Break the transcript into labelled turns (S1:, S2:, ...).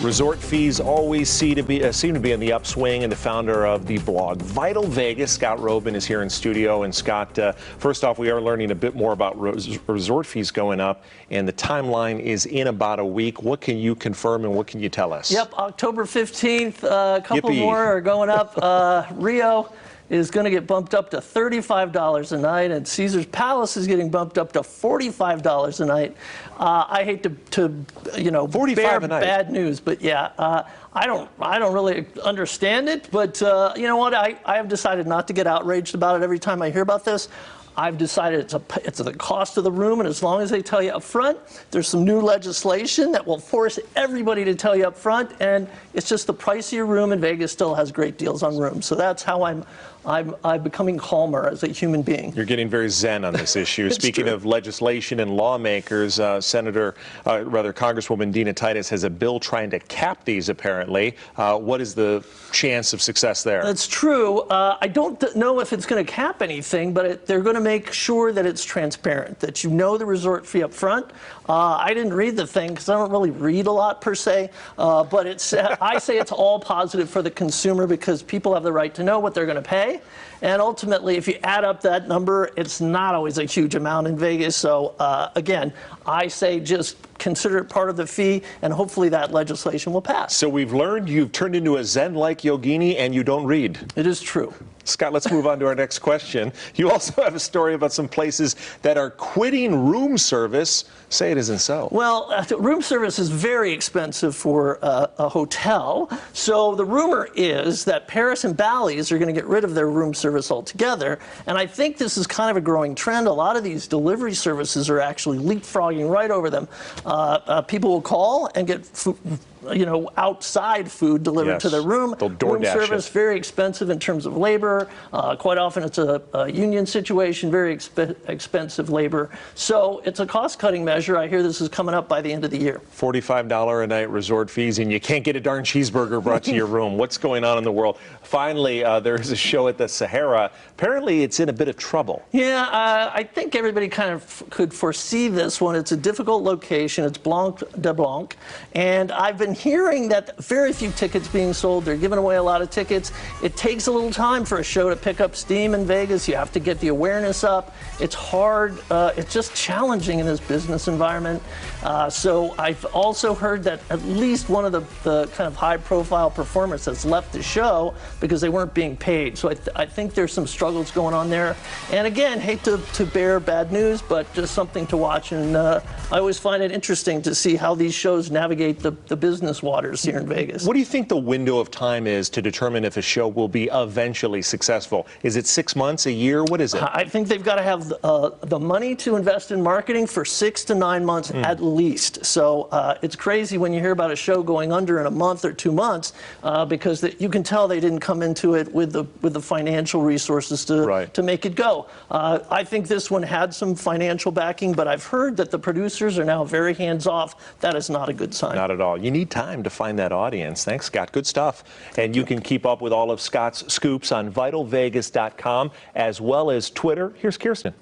S1: Resort fees always seem to be in the upswing, and the founder of the blog Vital Vegas, Scott Roeben, is here in studio. And Scott, first off, we are learning a bit more about resort fees going up, and the timeline is in about a week. What can you confirm and what can you tell us?
S2: Yep, October 15th, a couple more are going up. Rio is going to get bumped up to $35 a night, and Caesars Palace is getting bumped up to $45 a night. I hate to bear bad news, but yeah, I don't really understand it. But you know what? I have decided not to get outraged about it every time I hear about this. I've decided it's the cost of the room, and as long as they tell you up front, there's some new legislation that will force everybody to tell you up front, and it's just the price of your room, and Vegas still has great deals on rooms. So that's how I'm becoming calmer as a human being.
S1: You're getting very zen on this issue. Speaking of legislation and lawmakers, Congresswoman Dina Titus has a bill trying to cap these, apparently. What is the chance of success there?
S2: That's true. I don't know if it's going to cap anything, but they're going to make sure that it's transparent, that you know the resort fee up front. I didn't read the thing because I don't really read a lot per se, but I say it's all positive for the consumer because people have the right to know what they're going to pay. And ultimately, if you add up that number, it's not always a huge amount in Vegas. So again, I say just consider it part of the fee, and hopefully that legislation will pass.
S1: So we've learned you've turned into a Zen-like yogini and you don't read.
S2: It is true.
S1: Scott, let's move on to our next question. You also have a story about some places that are quitting room service. Say it isn't so.
S2: Well, room service is very expensive for a hotel. So the rumor is that Paris and Bally's are going to get rid of their room service altogether. And I think this is kind of a growing trend. A lot of these delivery services are actually leapfrogging right over them. People will call and get food, outside food delivered to their room. Room service, very expensive in terms of labor. Quite often it's a union situation, very expensive labor. So it's a cost-cutting measure. I hear this is coming up by the end of the year.
S1: $45 a night resort fees, and you can't get a darn cheeseburger brought to your room. What's going on in the world? Finally, there's a show at the Sahara. Apparently, it's in a bit of trouble.
S2: Yeah, I think everybody kind of could foresee this one. It's a difficult location. It's Blanc de Blanc. And I've been hearing that very few tickets being sold. They're giving away a lot of tickets. It takes a little time for a show to pick up steam in Vegas. You have to get the awareness up. It's hard. It's just challenging in this business environment. So I've also heard that at least one of the kind of high-profile performers has left the show because they weren't being paid. So I think there's some struggles going on there. And again, hate to bear bad news, but just something to watch. And I always find it interesting to see how these shows navigate the business waters here in Vegas.
S1: What do you think the window of time is to determine if a show will be eventually successful? Is it 6 months, a year? What is it?
S2: I think they've got to have the money to invest in marketing for 6 to 9 months at least. So it's crazy when you hear about a show going under in a month or 2 months because you can tell they didn't come into it with the financial resources to make it go. I think this one had some financial backing, but I've heard that the producers are now very hands-off. That is not a good sign.
S1: Not at all. You need time to find that audience. Thanks, Scott. Good stuff. And you can keep up with all of Scott's scoops on vitalvegas.com as well as Twitter. Here's Kirsten.